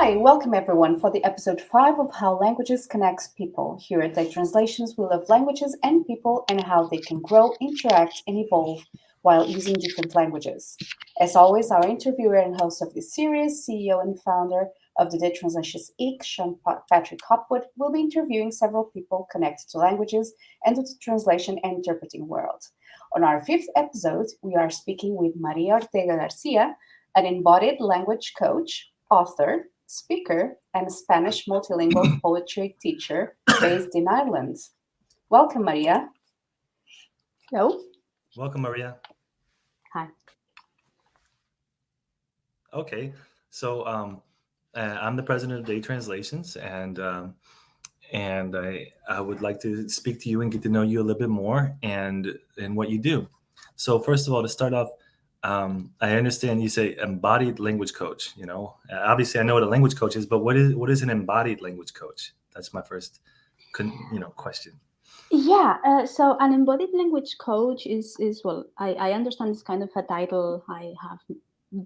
Hi, welcome everyone for the episode 5 of How Languages Connects People. Here at Tech Translations, we love languages and people and how they can grow, interact, and evolve while using different languages. As always, our interviewer and host of this series, CEO and founder of the Tech Translations Inc., Sean Patrick Hopwood, will be interviewing several people connected to languages and to the translation and interpreting world. On our 5th episode, we are speaking with María Ortega García, an embodied language coach, author, speaker, and Spanish multilingual poetry teacher based in Ireland. Welcome, Maria. Hello. Welcome, Maria. Hi. Okay, so I'm the president of Day Translations, and I would like to speak to you and get to know you a little bit more and what you do. So first of all, to start off, I understand you say embodied language coach. You know, obviously I know what a language coach is, but what is an embodied language coach? That's my first, question. Yeah. So an embodied language coach is well, I understand it's kind of a title I have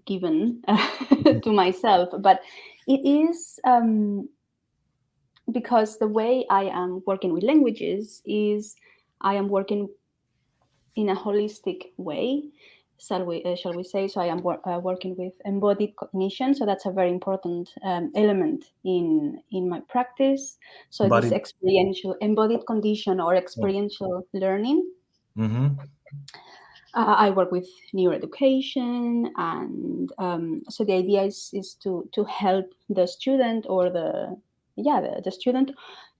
given to myself, but it is because the way I am working with languages is I am working in a holistic way. Shall we say? So I am working with embodied cognition. So that's a very important element in my practice. So Embodied. this experiential embodied condition or experiential learning. Mm-hmm. I work with neuroeducation, and so the idea is to help the student or the student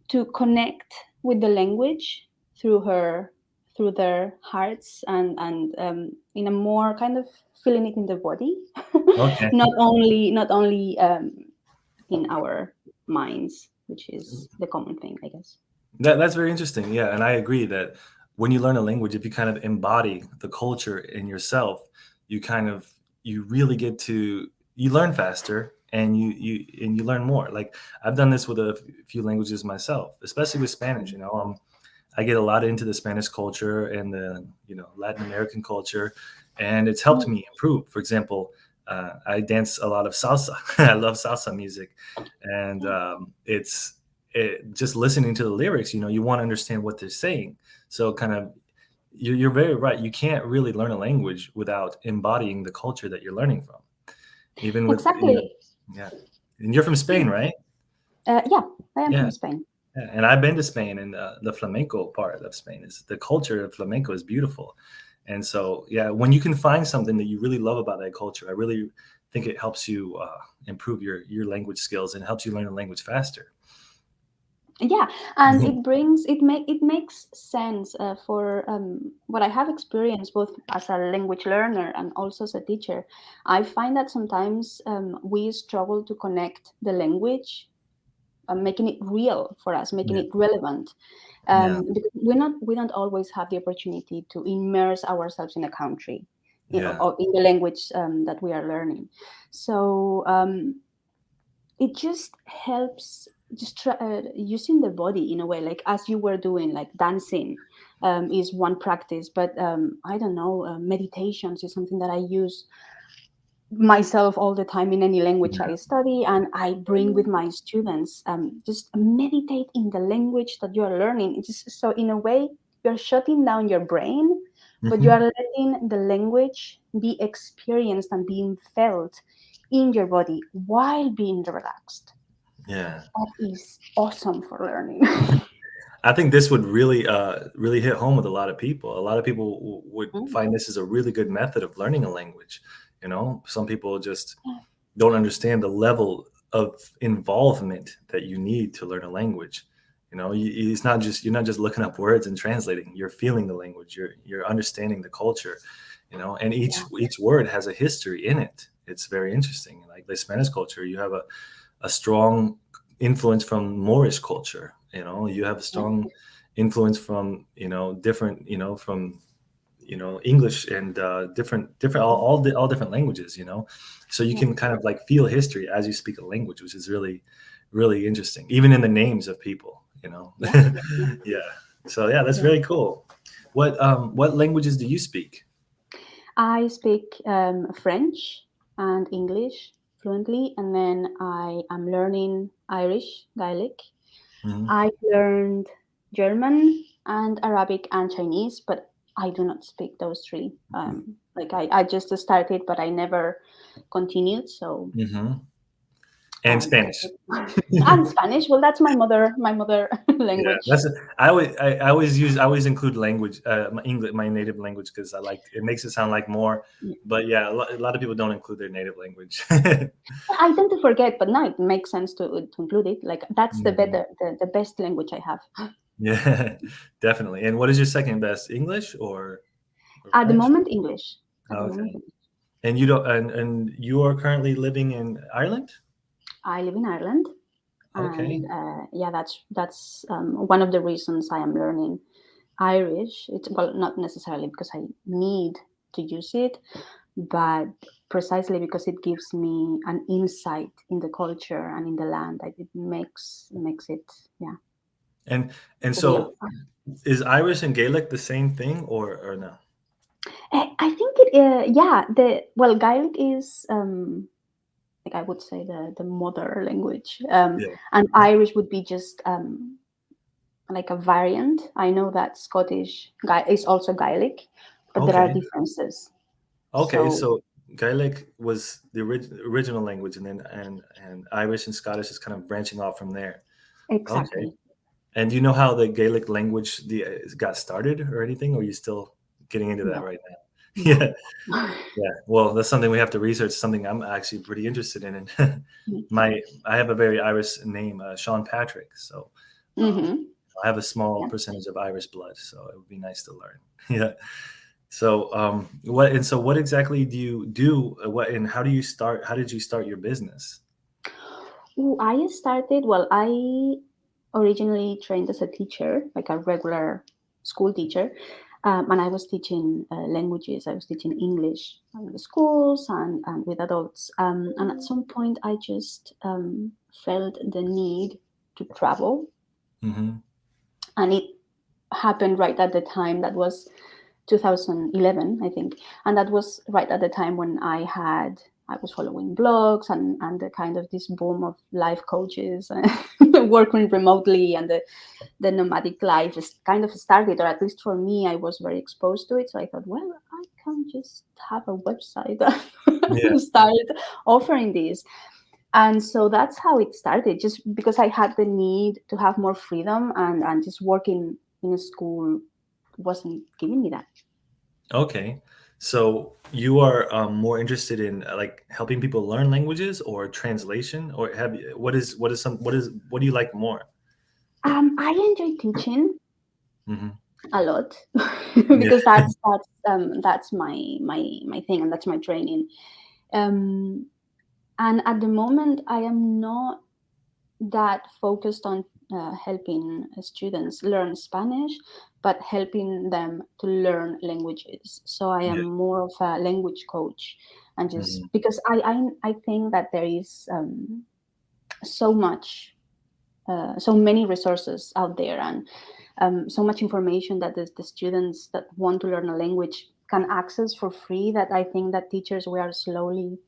to connect with the language through their hearts and in a more kind of feeling it in the body, Okay. not only in our minds, which is the common thing, I guess. That's very interesting. Yeah, and I agree that when you learn a language, if you kind of embody the culture in yourself, you really get to learn faster and you learn more. Like I've done this with a few languages myself, especially with Spanish. You know, I get a lot into the Spanish culture and the Latin American culture, and it's helped me improve. For example, I dance a lot of salsa. I love salsa music, and just listening to the lyrics, you want to understand what they're saying. So kind of, you're very right. You can't really learn a language without embodying the culture that you're learning from. Even with Exactly. Yeah. And you're from Spain, right? Yeah, I am from Spain. Yeah, and I've been to Spain, and the flamenco part of Spain is the culture of flamenco is beautiful. And so, yeah, when you can find something that you really love about that culture, I really think it helps you improve your language skills and helps you learn a language faster. Yeah, and it makes sense for what I have experienced both as a language learner and also as a teacher. I find that sometimes we struggle to connect the language, making it real for us, making it relevant. Because we don't always have the opportunity to immerse ourselves in a country, or in the language that we are learning. So it just helps using the body in a way, like as you were doing, like dancing is one practice, but I don't know, meditations is something that I use myself all the time in any language I study, and I bring with my students. Just meditate in the language that you are learning. It's just, so in a way you're shutting down your brain, but you are letting the language be experienced and being felt in your body while being relaxed. Yeah, that is awesome for learning. I think this would really hit home with a lot of people. A lot of people would find this is a really good method of learning a language. Some people just don't understand the level of involvement that you need to learn a language. You're not just looking up words and translating. You're feeling the language. You're understanding the culture. And each word has a history in it. It's very interesting. Like the Spanish culture, you have a strong influence from Moorish culture. You have a strong influence from different from English and different all different languages. So you can kind of like feel history as you speak a language, which is really, really interesting. Even in the names of people. Yeah. So yeah, that's very cool. What languages do you speak? I speak French and English. fluently, and then I am learning Irish, Gaelic. Mhm. I've learned German and Arabic and Chinese, but I do not speak those three. Like I just started, but I never continued. So Mhm. And Spanish. and Spanish. Well, that's my mother Yeah, language. that's I always include language, my English, my native language, because I like it makes it sound like more. Yeah. But yeah, a lot of people don't include their native language. I tend to forget, but now it makes sense to include it. Like that's Mhm. the best language I have. Yeah, definitely. And what is your second best, English or At the French? moment, English. At the moment, Okay. English. And you don't and you are currently living in Ireland? I live in Ireland, and Okay. yeah, that's one of the reasons I am learning Irish. It's well, not necessarily because I need to use it, but precisely because it gives me an insight in the culture and in the land. Like it makes it, yeah, And real. so is Irish and Gaelic the same thing or no? I think it, yeah, the well, Gaelic is like I would say the mother language, Yeah. and Irish would be just like a variant. I know that Scottish is also Gaelic, but there are Okay. differences. Okay, So so Gaelic was the original language, and then and Irish and Scottish is kind of branching off from there. Okay. exactly. And do you know how the Gaelic language got started or anything, or are you still getting into that No, right now? no. Yeah, yeah. Well, that's something we have to research. Something I'm actually pretty interested in. And I have a very Irish name, Sean Patrick. So um, Mm-hmm. I have a small Yeah. percentage of Irish blood. So it would be nice to learn. Yeah. So what exactly do you do? What and how do you start? How did you start your business? Ooh, I started, well, I originally trained as a teacher, like a regular school teacher. And I was teaching languages. I was teaching English in the schools and with adults. And at some point, I just felt the need to travel. Hmm. And it happened right at the time that was 2011, I think. And that was right at the time when I was following blogs and the kind of this boom of life coaches working remotely, and the nomadic life is kind of started, or at least for me, I was very exposed to it. So I thought, well, I can just have a website Yeah. and start offering this. And so that's how it started, just because I had the need to have more freedom, and just working in a school wasn't giving me that. Okay. So you are more interested in like helping people learn languages or translation, or have you, what do you like more? I enjoy teaching Hmm. a lot Yeah. because that's my thing, and that's my training. Um, and at the moment, I am not that focused on helping students learn Spanish, but helping them to learn languages. So I am Yeah. more of a language coach, and just Hmm. because I think that there is so much, so many resources out there, and so much information that the students that want to learn a language can access for free, that I think that teachers, we are slowly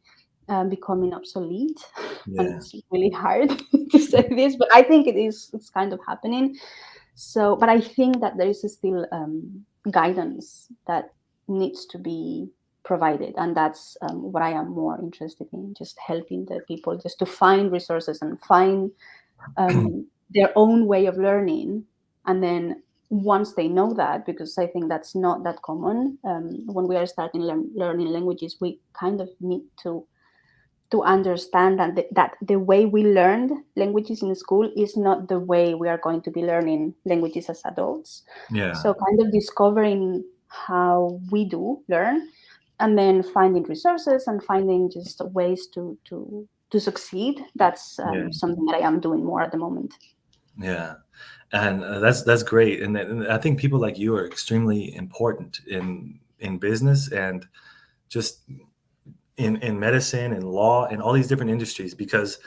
becoming obsolete. And Yeah. it's really hard to say this, but I think it's kind of happening. So but I think that there is still guidance that needs to be provided, and that's what I am more interested in, just helping the people just to find resources and find their own way of learning. And then once they know that, because I think that's not that common, when we are starting learning languages, we kind of need to understand that the way we learned languages in school is not the way we are going to be learning languages as adults. Yeah. So kind of discovering how we do learn, and then finding resources and finding just ways to succeed. That's Yeah. something that I am doing more at the moment. Yeah. And that's great. And I think people like you are extremely important in business and just in medicine and law and all these different industries because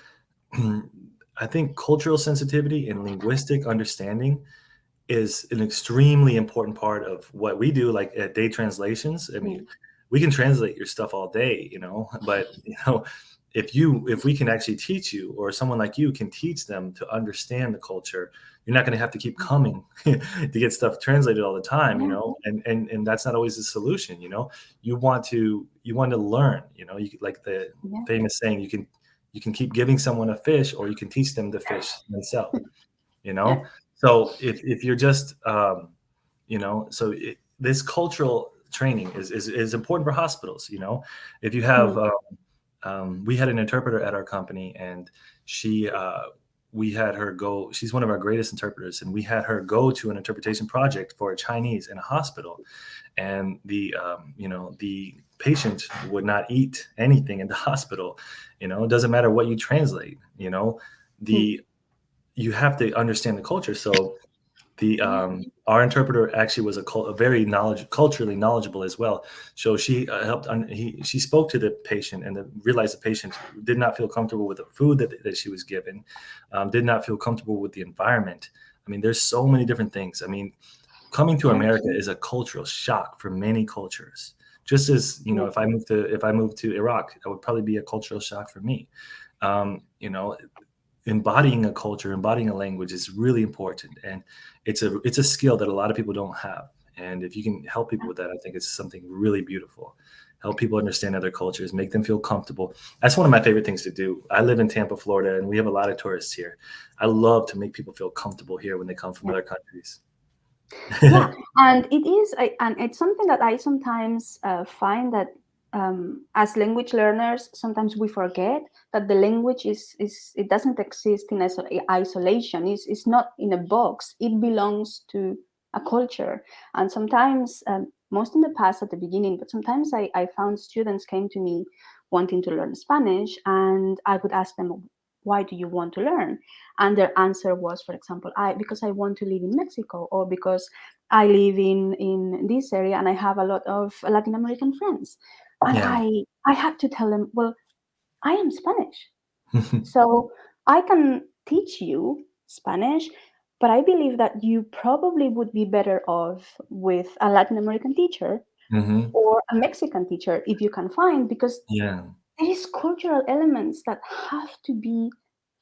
I think cultural sensitivity and linguistic understanding is an extremely important part of what we do, like day translations. I mean, Mm. we can translate your stuff all day, but if we can actually teach you, or someone like you can teach them to understand the culture, you're not going to have to keep coming to get stuff translated all the time, you know, and that's not always the solution, you know. You want to learn, you know, like the famous saying, you can keep giving someone a fish, or you can teach them to fish themselves, you know. So if you're just you know, so this cultural training is important for hospitals, you know. If you have we had an interpreter at our company, and we had her go. She's one of our greatest interpreters, and we had her go to an interpretation project for a Chinese in a hospital, and the patient would not eat anything in the hospital. You know, it doesn't matter what you translate. You know, you have to understand the culture. So our interpreter actually was a very culturally knowledgeable as well. So she helped. She spoke to the patient, and realized the patient did not feel comfortable with the food that she was given, did not feel comfortable with the environment. I mean, there's so many different things. I mean, coming to America is a cultural shock for many cultures. Just as, you know, if I moved to Iraq, that would probably be a cultural shock for me. You know, embodying a culture, embodying a language is really important, and it's a skill that a lot of people don't have. And if you can help people with that, I think it's something really beautiful. Help people understand other cultures, make them feel comfortable. That's one of my favorite things to do. I live in Tampa, Florida, and we have a lot of tourists here. I love to make people feel comfortable here when they come from other countries. And it's something that I sometimes find that as language learners, sometimes we forget that the language it doesn't exist in isolation. It's not in a box. It belongs to a culture. And sometimes, most in the past at the beginning, but sometimes I found students came to me wanting to learn Spanish, and I would ask them, why do you want to learn? And their answer was, for example, because I want to live in Mexico, or because I live in this area and I have a lot of Latin American friends. And I had to tell them, well, I am Spanish. So I can teach you Spanish, but I believe that you probably would be better off with a Latin American teacher or a Mexican teacher if you can find, because these cultural elements that have to be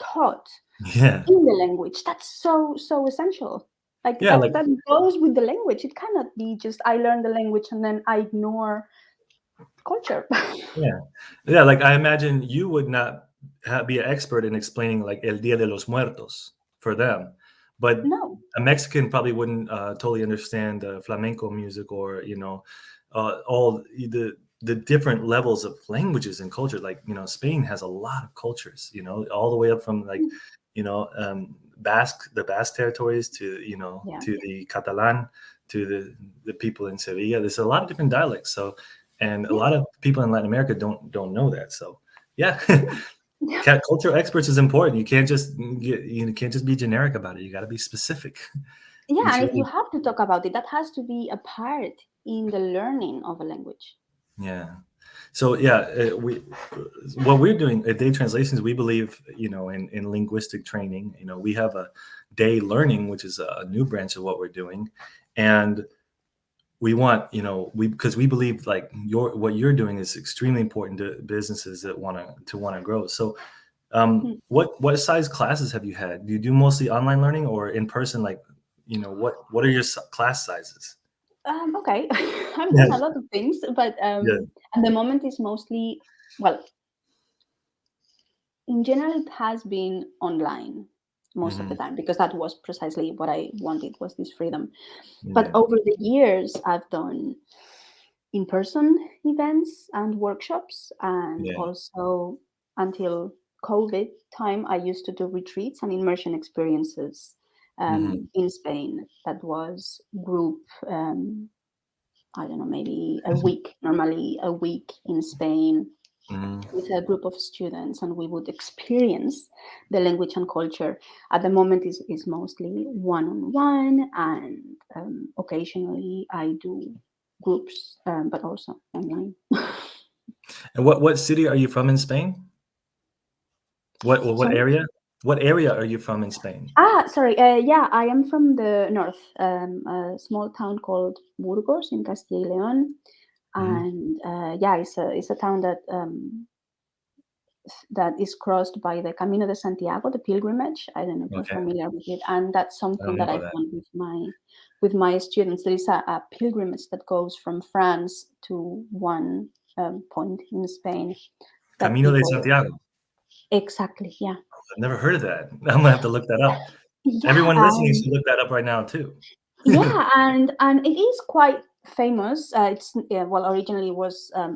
taught in the language. That's so essential. That goes with the language. It cannot be just I learn the language and then I ignore culture. Like I imagine you would not be an expert in explaining like El Día de los Muertos for them, but a Mexican probably wouldn't totally understand flamenco music, or, you know, all the different levels of languages and culture. Like, you know, Spain has a lot of cultures, you know, all the way up from like, you know, the Basque territories to, you know, to the Catalan, to the people in Sevilla. There's a lot of different dialects. So, and a lot of people in Latin America don't know that. So cultural experts is important. You can't just be generic about it. You got to be specific. And if you have to talk about it, that has to be a part in the learning of a language. So what we're doing at Day Translations, we believe, you know, in linguistic training. You know, we have a Day Learning, which is a new branch of what we're doing, and we want, you know, because we believe like what you're doing is extremely important to businesses that want to grow. So, what size classes have you had? Do you do mostly online learning or in person? Like, you know, what are your class sizes? Okay, I've done a lot of things, but at the moment it's mostly, well, in general, it has been online most of the time, because that was precisely what I wanted, was this freedom. But over the years, I've done in-person events and workshops, and also until COVID time, I used to do retreats and immersion experiences in Spain. That was group, I don't know, maybe a week, normally a week in Spain with a group of students, and we would experience the language and culture. At the moment is mostly one-on-one, and occasionally I do groups, but also online. And what city are you from in Spain? What area? What area are you from in Spain? Sorry. I am from the north, a small town called Burgos in Castilla y León, and it's a town that is crossed by the Camino de Santiago, the pilgrimage. I don't know if you're Okay. familiar with it, and that's I something don't know that I've that. done with my students. There is a pilgrimage that goes from France to one point in Spain. That Camino de people Santiago. exactly, yeah, I've never heard of that. I'm gonna have to look that up. yeah. Everyone listening should look that up right now too. Yeah, and it is quite famous. It's well, originally was a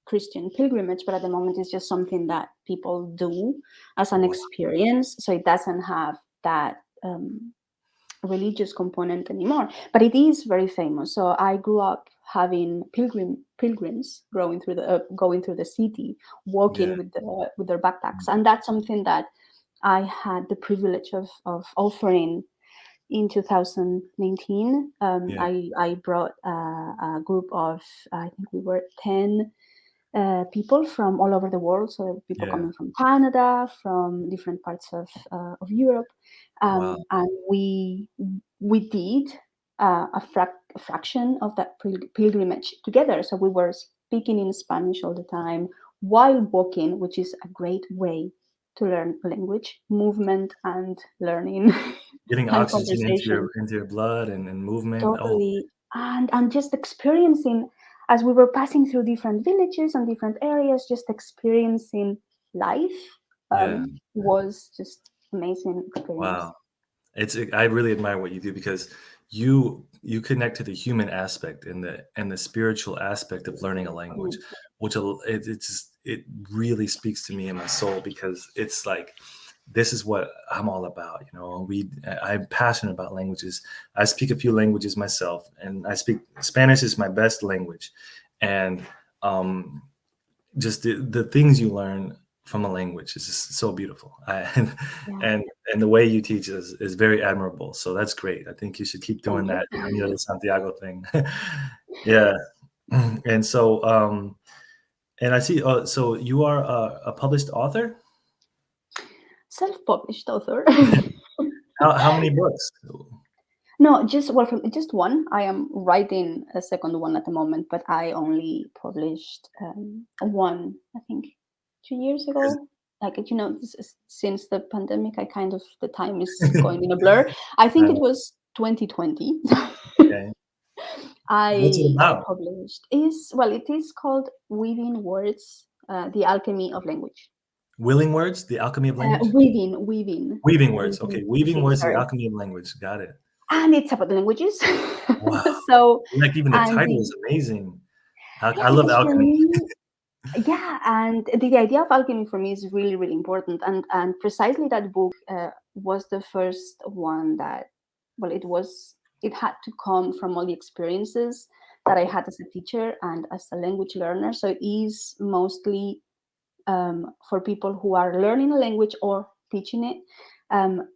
Christian pilgrimage, but at the moment it's just something that people do as an Wow. experience. So it doesn't have that religious component anymore. But it is very famous. So I grew up having pilgrims going through the city, walking Yeah. with their backpacks, and that's something that I had the privilege of offering in 2019. Yeah. I brought a group of, I think we were 10 people from all over the world. So people Yeah. coming from Canada, from different parts of Europe, Wow. and we did a fraction of that pilgrimage together. So we were speaking in Spanish all the time while walking, which is a great way to learn language, movement, and learning. Getting And oxygen conversation. into your blood and movement. Oh, Totally. And just experiencing, as we were passing through different villages and different areas, just experiencing life yeah. was just amazing experience. Wow. I really admire what you do because you connect to the human aspect and the spiritual aspect of learning a language, which it really speaks to me in my soul, because it's like, this is what I'm all about. You know, I'm passionate about languages. I speak a few languages myself, and Spanish is my best language. And just the things you learn from a language is just so beautiful. And the way you teach is very admirable. So that's great. I think you should keep doing that Camino de Santiago thing. Yeah. And so and I see, so you are a published author? Self-published author. How many books? No, just one. I am writing a second one at the moment, but I only published one, I think, 2 years ago. Like, since the pandemic, the time is going in a blur. I think it was 2020. Okay. What's it I about? published it is called Weaving Words, the Alchemy of Language. Willing Words, The Alchemy of Language? Weaving Words. Okay. Weaving Words, The sorry. Alchemy of Language. Got it. And it's about languages. Wow. So, Like, even the title is amazing. I love alchemy. Yeah, and the idea of alchemy for me is really, really important. And precisely that book was the first one that, it had to come from all the experiences that I had as a teacher and as a language learner. So it is mostly for people who are learning a language or teaching it,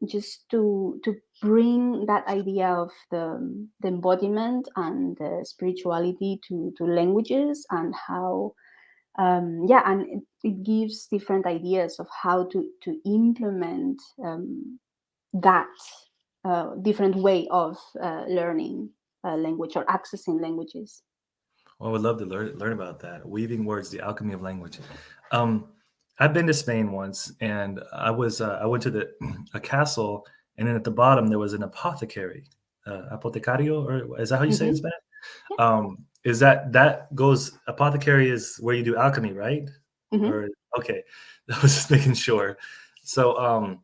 just to bring that idea of the embodiment and the spirituality to languages, and how and it gives different ideas of how to implement that different way of learning a language or accessing languages. Well, I would love to learn about that. Weaving Words, The Alchemy of Language. I've been to Spain once, and I went to a castle, and then at the bottom there was an apothecary, apotecario, or is that how you say it in Spanish? Yeah. Is that goes, apothecary is where you do alchemy, right? Or okay, I was just making sure. So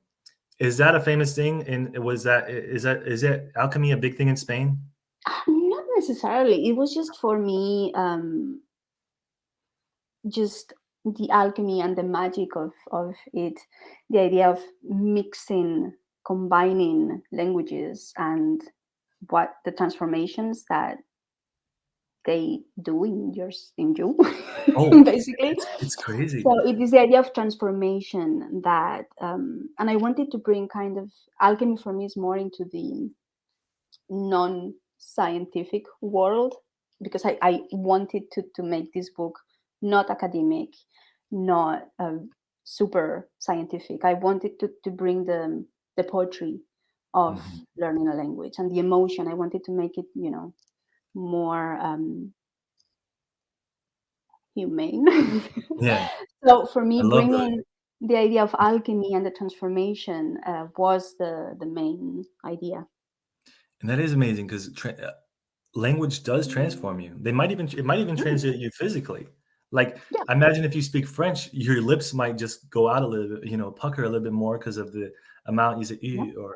is that a famous thing? And is that alchemy a big thing in Spain? Not necessarily. It was just for me, just the alchemy and the magic of it, the idea of mixing, combining languages, and what the transformations that they do in you, basically. It's crazy. So it is the idea of transformation that, and I wanted to bring kind of alchemy for me is more into the non-scientific world, because I wanted to make this book not academic, not super scientific. I wanted to bring the poetry of learning a language and the emotion. I wanted to make it, more humane. Yeah, So for me, I love the bringing the idea of alchemy and the transformation was the main idea. and that is amazing because language does transform you. It might even translate you physically. Like, Yeah. imagine if you speak French, your lips might just go out a little bit, pucker a little bit more because of the amount you say or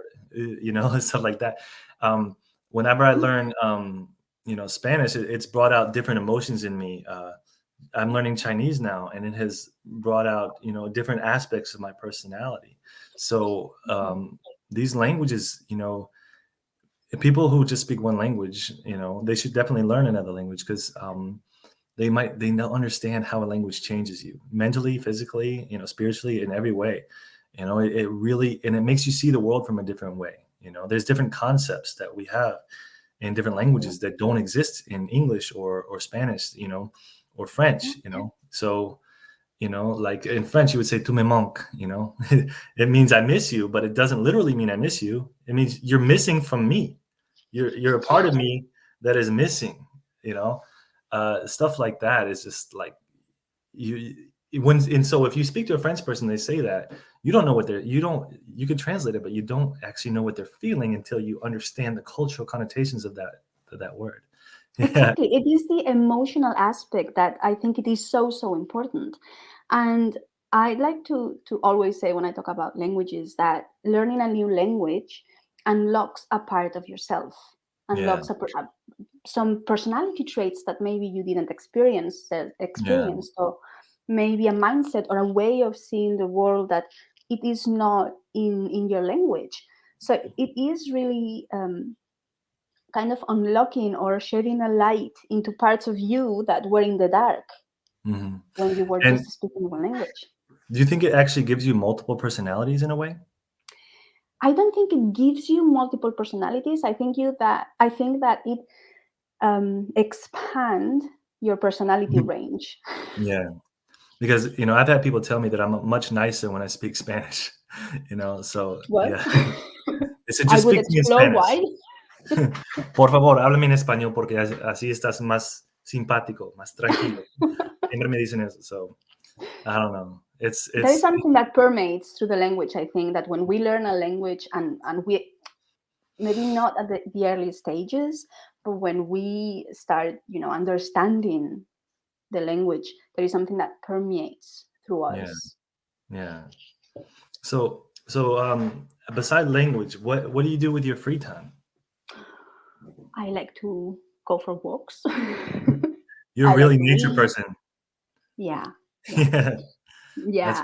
stuff like that. Whenever I learn Spanish, it's brought out different emotions in me. I'm learning Chinese now, and it has brought out different aspects of my personality. So these languages, people who just speak one language, they should definitely learn another language because they don't understand how a language changes you mentally, physically, spiritually, in every way. It really, and it makes you see the world from a different way. There's different concepts that we have in different languages that don't exist in English or Spanish, or French, So, like in French, you would say "tu me manques," it means I miss you, but it doesn't literally mean I miss you. It means you're missing from me. You're a part of me that is missing, stuff like that is just like so if you speak to a French person, they say that you don't know what you could translate it, but you don't actually know what they're feeling until you understand the cultural connotations of that word. Exactly. It is the emotional aspect that I think it is so important. And I like to always say when I talk about languages that learning a new language unlocks a part of yourself, unlocks some personality traits that maybe you didn't experience. So maybe a mindset or a way of seeing the world that it is not in your language. So it is really kind of unlocking or shedding a light into parts of you that were in the dark when you were just speaking one language. Do you think it actually gives you multiple personalities in a way? I don't think it gives you multiple personalities. I think that it expand your personality range. Yeah, because I've had people tell me that I'm much nicer when I speak Spanish. So What? yeah. So I just would speak to me in explore Spanish. why. Por favor, háblame en español porque así estás más simpático, más tranquilo. Siempre me dicen eso. So I don't know. There is something that permeates through the language. I think that when we learn a language and we maybe not at the early stages, but when we start, understanding the language, there is something that permeates through us. Yeah. So beside language, what do you do with your free time? I like to go for walks. You're a really nature person. Yeah. Yeah.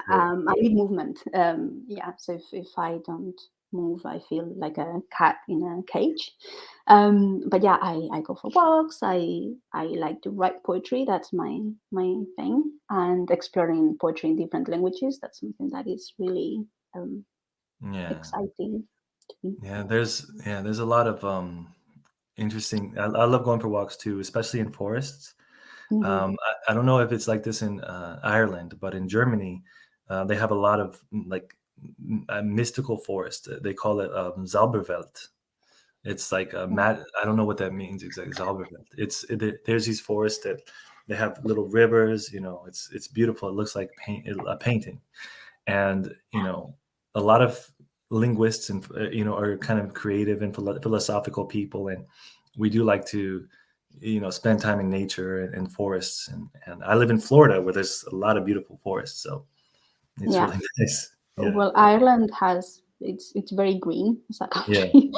I need movement. So if I don't move, I feel like a cat in a cage. But yeah, I go for walks. I like to write poetry. That's my thing. And exploring poetry in different languages. That's something that is really exciting to me. Yeah, there's a lot of interesting. I love going for walks too, especially in forests. I don't know if it's like this in Ireland, but in Germany, they have a lot of like mystical forest. They call it Zauberwelt. It's like I don't know what that means exactly. Zauberwelt. There's these forests that they have little rivers. It's beautiful. It looks like a painting, and a lot of linguists and are kind of creative and philosophical people, and we do like to spend time in nature and forests, and I live in Florida where there's a lot of beautiful forests, so it's really nice. Well, Ireland has it's very green as a country.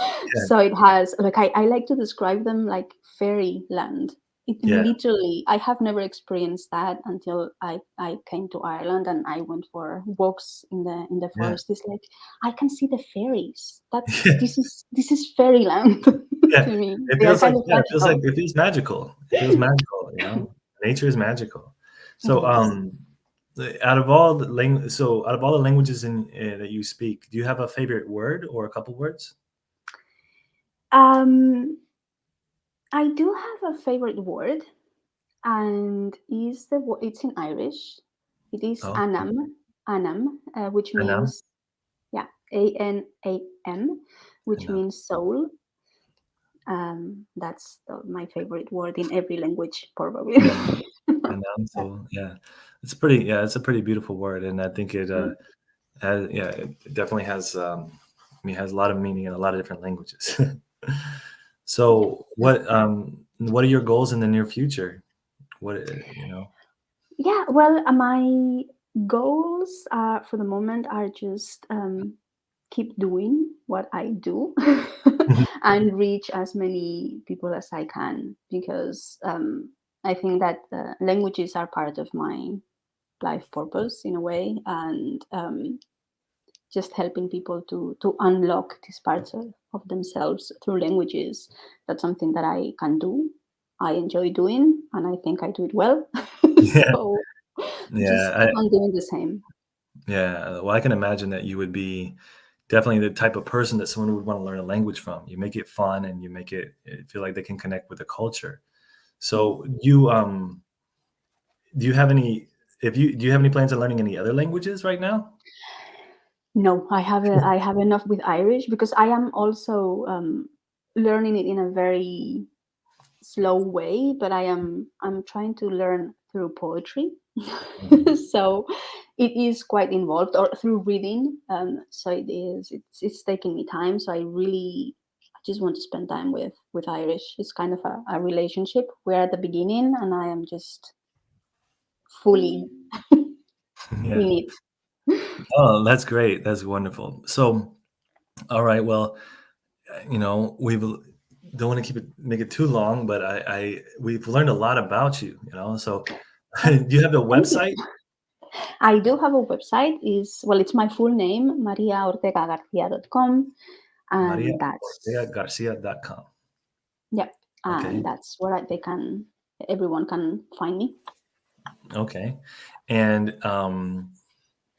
So it has I like to describe them like fairyland. Literally, I have never experienced that until I came to Ireland and I went for walks in the forest. It's like I can see the fairies. This is fairyland to me. It feels magical. It feels magical. Nature is magical. So out of all the languages that you speak, do you have a favorite word or a couple words? I do have a favorite word, and it's in Irish. It is anam, which means ANAM, which means soul. That's my favorite word in every language, probably. And so yeah, it's pretty. Yeah, it's a pretty beautiful word, and I think it has. Yeah, it definitely has. Has a lot of meaning in a lot of different languages. So what are your goals in the near future? What Yeah, well, my goals for the moment are just keep doing what I do and reach as many people as I can, because I think that languages are part of my life purpose in a way, and just helping people to unlock these parts of themselves through languages. That's something that I can do. I enjoy doing, and I think I do it well. Yeah, So just yeah, keep on doing the same. yeah. Well, I can imagine that you would be definitely the type of person that someone would want to learn a language from. You make it fun, and you make it feel like they can connect with the culture. So do you have any? Do you have any plans on learning any other languages right now? No, I have enough with Irish, because I am also learning it in a very slow way, but I'm trying to learn through poetry. Mhm. So it is quite involved, or through reading. So it's taking me time. So I just want to spend time with Irish. It's kind of a relationship. We're at the beginning, and I am just fully Yeah. in it. Oh, that's great. That's wonderful. So, all right. Well, we've don't want to make it too long, but we've learned a lot about you. So do you have a Thank you. website? I do have a website. It's my full name, mariaortegagarcia.com, and that's MariaOrtegaGarcia.com. yeah, and Okay. that's where everyone can find me. Okay.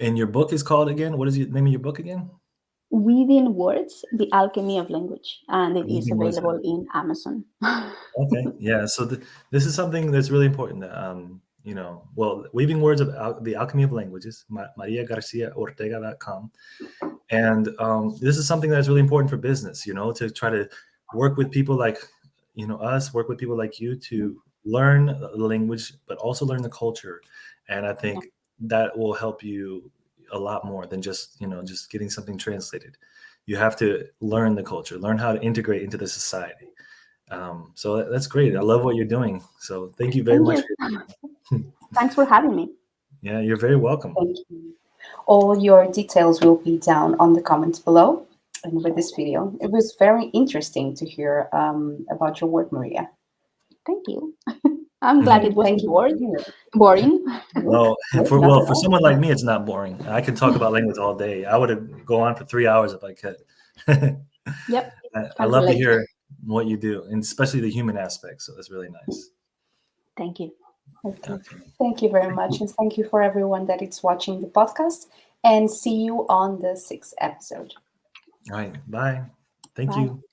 And your book is called again? What is the name of your book again? Within Words, The Alchemy of Language, and it is Reading Words. available in Amazon. Okay. Yeah. So this is something that's really important. Well, Weaving Words of the Alchemy of Languages, MariaGarciaOrtega.com. And this is something that's really important for business, to try to work with people like, us, work with people like you to learn the language, but also learn the culture. And I think that will help you a lot more than just getting something translated. You have to learn the culture, learn how to integrate into the society. So that's great. I love what you're doing. So thank you very Thank much. you. Thanks for having me. Yeah, you're very welcome. Thank you. All your details will be down on the comments below and with this video. It was very interesting to hear about your work, Maria. Thank you. I'm glad it Thank wasn't you. boring. No, No, for not at all. someone like me, it's not boring. I can talk about language all day. I would go on for 3 hours if I could. Yep, I can love to relate. hear what you do, and especially the human aspect. So that's really nice. Thank you. Okay. Okay. Thank you very much. And thank you for everyone that is watching the podcast. And see you on the 6th episode. All right. Bye. Thank Bye. you.